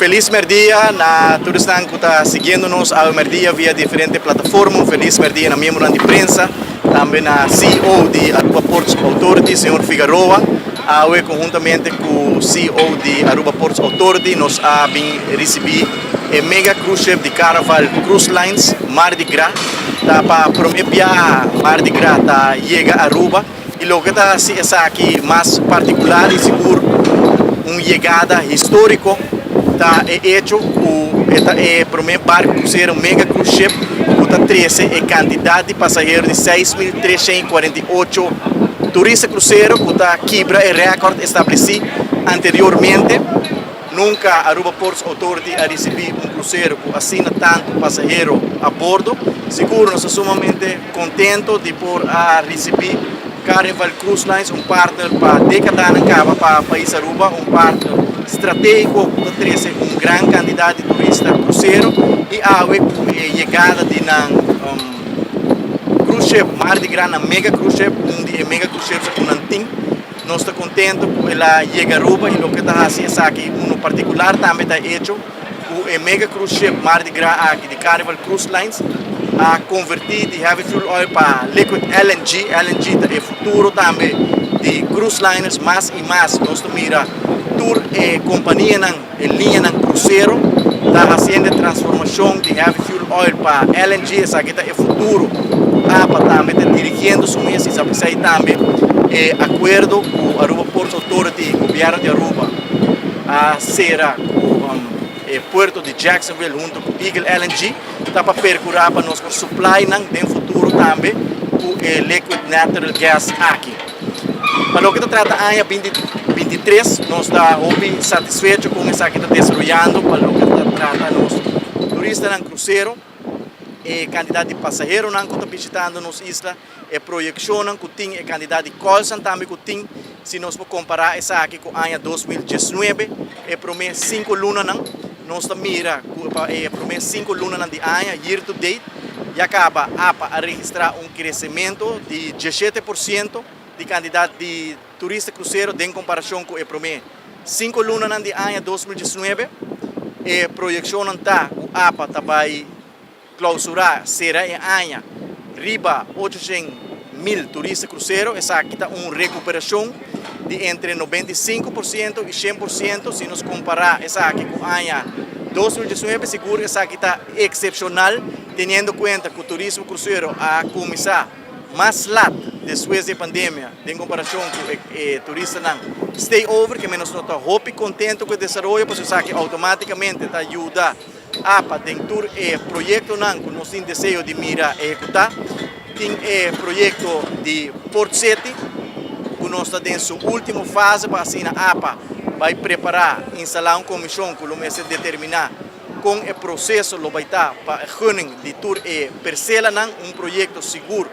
feliz merdia na todos que estão seguindo-nos ao merdia via diferentes plataformas. Feliz merdia na minha de prensa, também na CEO de Aruba Ports Authority, senhor Figueroa. Hoje, conjuntamente com o CEO de Aruba Ports Authority, nós recebi a mega cruise ship de Carnival Cruise Lines, Mardi Gras. Para prometer Mardi Gras chega a Aruba. E o que está aqui mais particular e seguro, uma chegada histórica. É hecho para mim barco cruzeiro mega cruise ship que 13 e quantidade de passageiros de 6.348 turistas cruzeiro que quebra o recorde estabelecido anteriormente. Nunca Aruba Ports Authority a receber cruzeiro que assina tanto passageiro a bordo. Seguro, nós estamos sumamente contentes de por receber Carnival Cruise Lines, partner para décadas para o país Aruba, partner estratégico que traz grande quantidade de turistas cruzeiro e a chegada de cruise ship Mardi Gras na mega cruise ship, mega cruise ship com Nanting. Nós estamos contentes com ela chega a Aruba e o que está fazendo aqui, particular também está hecho, o mega cruise ship Mardi Gras aqui de Carnival Cruise Lines a convertir de heavy fuel oil para liquid LNG. LNG é o futuro também de cruise liners mais e mais. Nós mira tour e companhia em linha de cruzeiro está fazendo a transformação de heavy fuel oil para LNG. Essa aqui é o futuro. APA também está dirigindo isso mesmo. Isso aí também é acordo com a Aruba Ports Authority, o governo de Aruba, a será o porto de Jacksonville junto com Eagle LNG. Está para percorrer para nós supply no futuro também o liquid natural gas aqui. Para o que trata a ANHA 2023, nós estamos satisfeitos com isso que está desenvolvendo. Para o que trata nós turistas no cruzeiro e quantidade de passageiros que estão visitando nos islas e projeção que tem a quantidade de calls também que tem. Se nós comparar isso aqui com a ANHA 2019, é para mim 5 lunas. Nós mira para 5 lunas de ANHA, year to date, e acaba a registrar crescimento de 17% de quantidade de turistas cruzeiro em comparação com o 5 lunas de ANHA 2019. E a projeção está, o APA vai clausurar, será em ANHA, riba 800.000 turistas cruzeiro. Essa aqui está uma recuperação de entre 95% e 100%. Se nos comparar essa aqui com a ANHA 2019, seguro essa aqui está excepcional, tendo em conta que o turismo cruzeiro a começar mais lá depois da pandemia, em comparação com o turista não stay over, que menos nota hope contento com o desenvolvimento, porque isso aqui automaticamente está ajuda a dentro do projeto não que nós temos desejo de mirar e executar. Tem o projeto de Port City, que nós estamos em sua última fase para assim a APA vai preparar, instalar uma comissão que vai se determinar com o processo que vai estar para running de tour e parcela projeto seguro,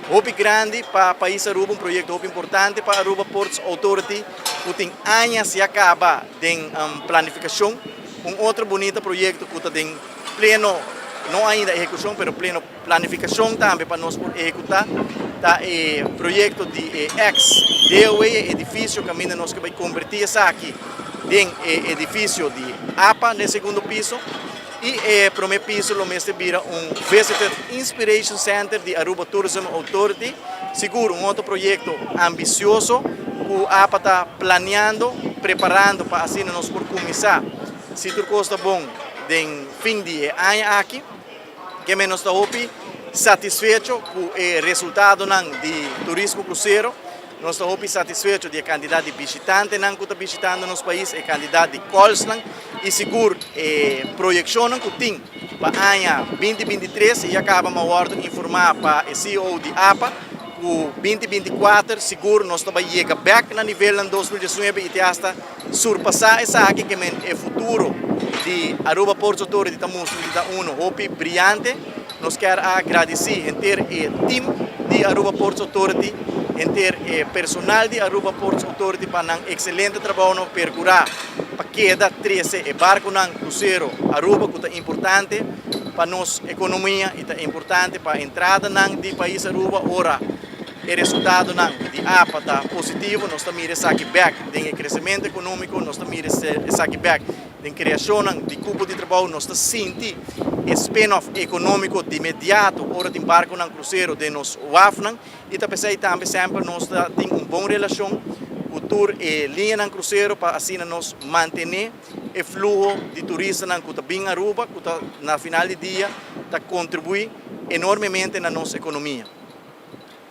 muito grande para o país Aruba, projeto muito importante para a Aruba Ports Authority, que tem anos se acaba de planificação, outro bonito projeto que está em pleno, não ainda execução, mas pleno planificação também para nós executar. Tá o projeto de ex-DOE, edifício, que nós vai convertir isso aqui em edifício de APA no segundo piso. E o primeiro piso, o mês vira Visitor Inspiration Center de Aruba Tourism Authority. Seguro, outro projeto ambicioso, que o APA está planeando, preparando para assim nós por começar. Se tudo está bom, em fim de ano aqui, que menos está satisfeito com o resultado de turismo cruzeiro. Nós estamos satisfeitos com a quantidade de visitantes que estão visitando nosso país, a quantidade de calls e seguro a projeção que tem para a ANHA 2023 e acabamos de informar para o CEO de APA que o 2024 seguro nós estamos chegando back na nível de 2019 e até surpassar essa aqui que é o futuro de Aruba Ports Authority estamos um hope brilhante. Nós queremos agradecer em ter o time de Aruba Ports Authority, em ter o personal de Aruba Ports Authority para um excelente trabalho para curar para queda 13 barco no cruzeiro Aruba, que é importante para a nossa economia e é importante para a entrada do país Aruba. Ora, o resultado de APA está positivo, nós estamos mirando back em crescimento econômico, nós estamos mirando back de criação de cupo de trabalho, nós sentimos spin-off econômico de imediato, hora de embarque no cruzeiro de nós Wafnan, e também sempre nós temos uma boa relação, o tour e linha no cruzeiro para assim nós manter o fluxo de turistas que está bem Aruba, que na final do dia está contribui enormemente na nossa economia.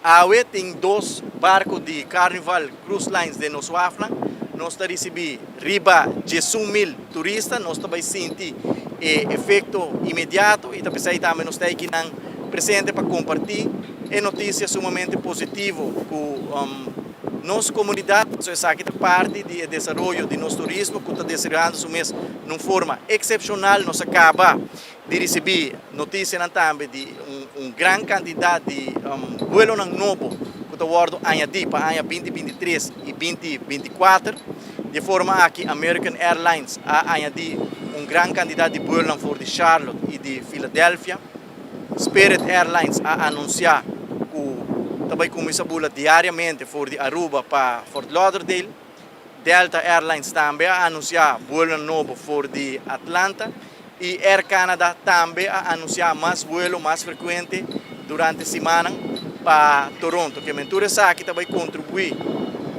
Awe tem 2 barcos de Carnival Cruise Lines de nós Wafnan, nós recebemos riba de 1.000 turistas, nós também sentimos efeito imediato e também nós estamos aqui presente para compartilhar notícia sumamente positiva com nossa comunidade, isso aqui é parte do desenvolvimento de nosso turismo, que está desenvolvendo de uma forma excepcional. Nós acabamos de receber notícia também de uma grande quantidade de voos novos que está sendo añadido para o ano 2023 e 2024, de forma que American Airlines ha añadido uma grande quantidade de voos de Charlotte e de Filadélfia. Spirit Airlines ha anunciado que também começa a voar diariamente de Aruba para Fort Lauderdale. Delta Airlines também ha anunciado voo novo de Atlanta. E Air Canada também ha anunciado mais voos mais frequentes durante a semana para Toronto, que mentura aqui também contribui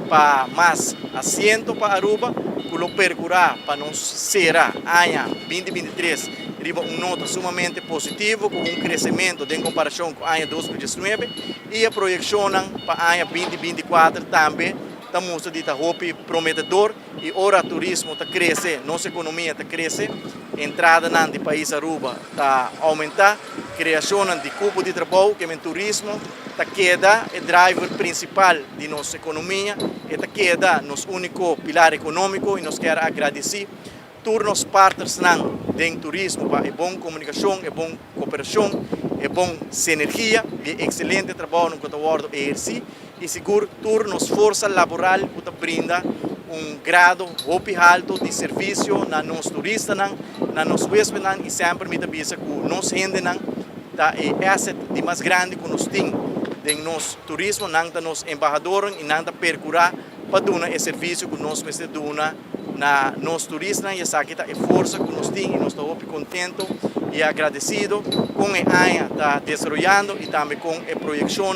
para mais assentos para Aruba, que lo percurá para nós será ano 2023 riba nota sumamente positivo, com crescimento em comparação com o ano 2019 e a projeção para o ano 2024 também está mostrando que está prometedor e ora o turismo está crescendo, nossa economia está crescendo, entrada de país Aruba está aumentando, criação de cupo de trabalho, que é o turismo, está queda o driver principal de nossa economia, está queda nosso único pilar econômico e nós queremos agradecer todos os partners de turismo para a boa comunicação, a boa cooperação, a boa sinergia, e excelente trabalho que está sendo exercido e seguro toda nossa força laboral que brinda grado alto de serviço na nos turistas, na nos hóspedes e sempre me avisa que nos gente é asset de mais grande que nós temos de nosso turismo, nos embaixadores e nós percurar para dar o serviço que nós precisamos na nos turistas e essa aqui é a força que nós temos e nós estamos contentes e agradecidos com a AIA está desenvolvendo e também com a projeção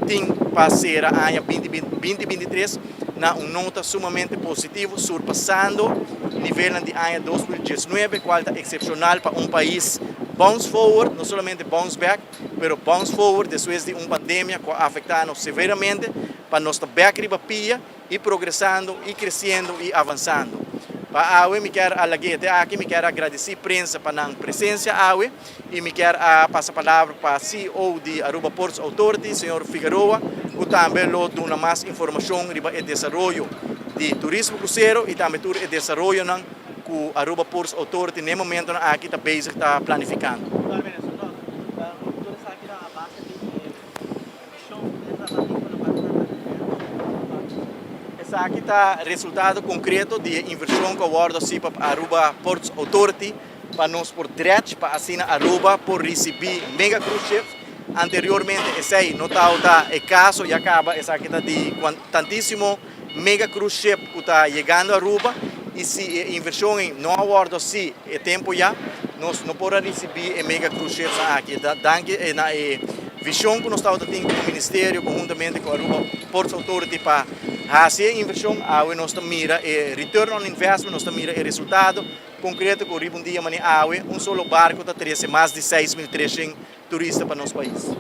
tem para ser a AIA 2023 na uma nota sumamente positiva, surpassando o nível de AIA 2019, qual é excepcional para um país bounce forward, não somente bounce back, mas bounce forward depois de uma pandemia que afetando severamente para nós estar back riba pia e progressando e crescendo e avançando. Para a AUE, me quero aqui, me quero agradecer a imprensa para a presença AUE e me quero passar a palavra para o CEO de Aruba Ports Authority, senhor Figueroa, que também lhe dá mais informação sobre o desenvolvimento de turismo cruzeiro e também o desenvolvimento que o Aruba Ports Authority, no momento, aqui está basic, está planificando. Essa aqui está resultado concreto de inversão que o World para Aruba Ports Authority para nós por direto para assinar Aruba por receber mega cruise ships. Anteriormente esse aí não está o caso e acaba essa aqui está de tantíssimo mega cruise ship que está chegando a Aruba e se a inversão não aguarda se é tempo já nós não podemos receber a mega cruise ships aqui danke na visão que nós estamos tendo com o Ministério conjuntamente com a Aruba Ports Authority para fazer a inversão a nós mira e return on investment nós mira o resultado concreto que o dia mani awe solo barco está trazendo mais de 6.300 turistas para nosso país.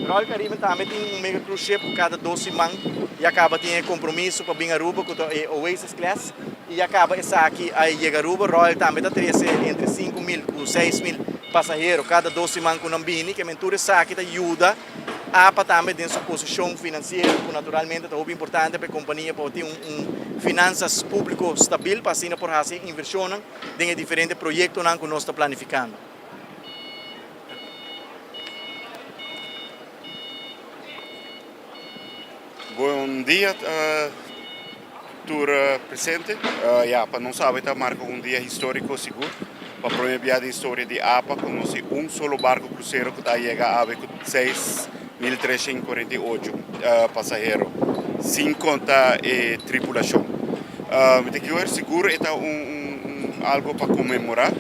Royal Caribbean também tem mega cruise ship cada 12 semanas e acaba tendo compromisso para vir a Aruba com a Oasis Class e acaba essa aqui aí chega a Aruba Royal também está trazendo entre 5.000 e 6.000 passageiros cada 12 semanas com Nambini que mentura essa aqui ajuda a também ter sua posição financeira que naturalmente é muito importante para a companhia para ter finanças públicas estável para assim por fazer inversão em diferentes projetos que nós estamos planificando. Bom dia, tour presente. Para não saber, marca dia histórico seguro. Para a primeira viagem da história de APA, conosco solo barco cruzeiro que está chegando a 6.348 passageiros, sem contar tripulação. Me que seguro é algo para comemorar,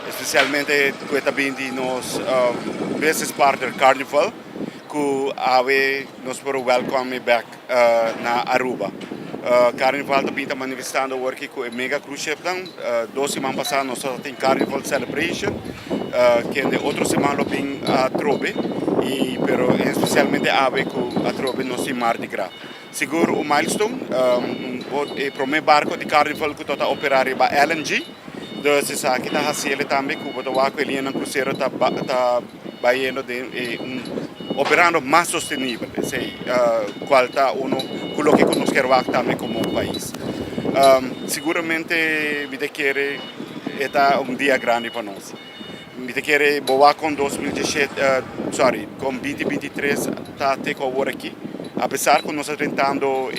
especialmente que também nos business partner Carnival, que ave nos por welcome back na Aruba. Carnival também está manifestando work com mega cruise ship dan. 2 semanas passadas nós tem Carnival Celebration, que é outra semana bem a Trobe, e pero especialmente ave com a Trobe nós tem Mardi Gras. Seguro o milestone, o primeiro barco de Carnival que está operando para LNG. Dus is aqui está fazendo também que o barco ele no cruzeiro está baiano de operando mais sostenível, sei qual está quello que nós queremos também como país. Seguramente me quer é dia grande para nós. Me quer boa com 2017, com 2023 está até agora aqui. Apesar que nós estamos tentando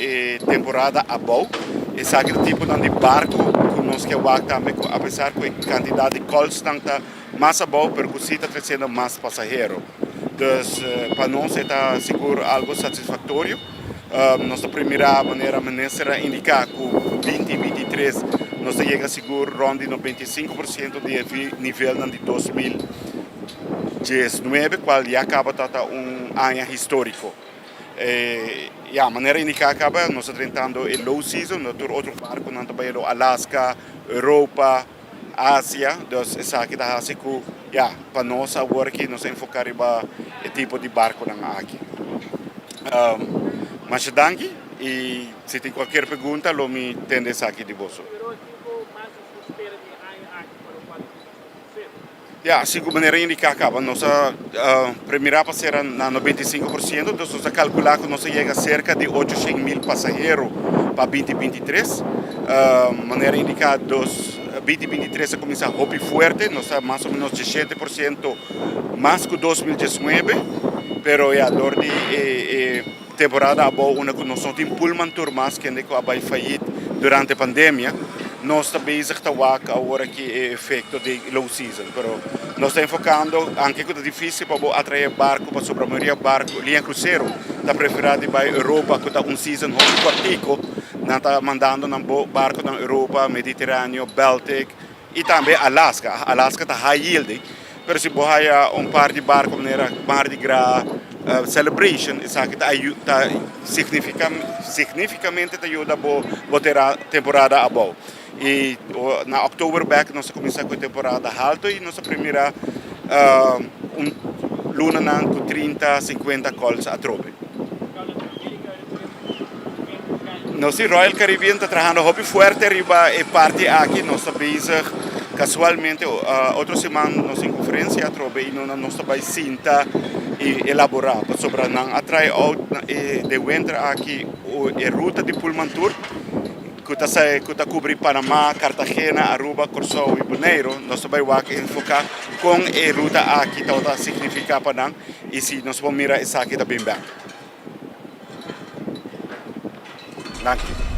temporada a boa, esse tipo de barco que nós queremos também, apesar que a quantidade de calls está mais a boa, porque se está trazendo mais passageiros. Então, para nós é seguro algo satisfatório. Nossa primeira maneira de indicar que 2023 nós chega seguro ronde no 25% de nível de 2019, qual já acaba de ano histórico. A maneira indicar acaba, nós estamos tentando o low season, outro barco, nós estamos Alaska, Europa, Ásia, então essa aqui está assim que, para nós agora que nós enfocar em tipo de barco aqui. Mas danke, e se tem qualquer pergunta, lo me tende aqui de bolso. Segundo maneira indicar acaba, nossa primeira passeira na 95%, então nós calcular que nós chega a cerca de 800 mil passageiros para 2023. Maneira indicar 2023 começa a hobby forte, nós estamos mais ou menos 17% mais que 2019, pero durante temporada boa, que nós não temos Pullman Tour mais que vai falir durante a pandemia. Nós estamos bezig agora que é efeito de low season, pero nós estamos focando, anche que é difícil para atrair barco, para sobre a maioria barco, linha cruzeiro, está preferida para a Europa, que está season muito cortico, nós estamos mandando barco na Europa, Mediterrâneo, Baltic e também Alaska. Alaska está high yield, pero se você par de barco maneira Mardi Gras, Celebration, isso aqui está significativamente ajuda a ter a temporada a boa. E na Oktoberback nós começamos com a temporada alta e nossa primeira luna com 30, 50 calls a trobe. Nosso Royal Caribbean está trabalhando hobby forte arriba e parte aqui, nós estamos bezig casualmente, outra semana nós em conferência a trobe e nós estamos cinta e elaborar sobre não atrai de winter aqui a ruta de Pullman Tour que está cobre Panamá, Cartagena, Aruba, Corsou e Bonaire. Nós vamos enfocar com a ruta aqui que significa para nós e se nós vamos mirar essa aqui também bem. Danke.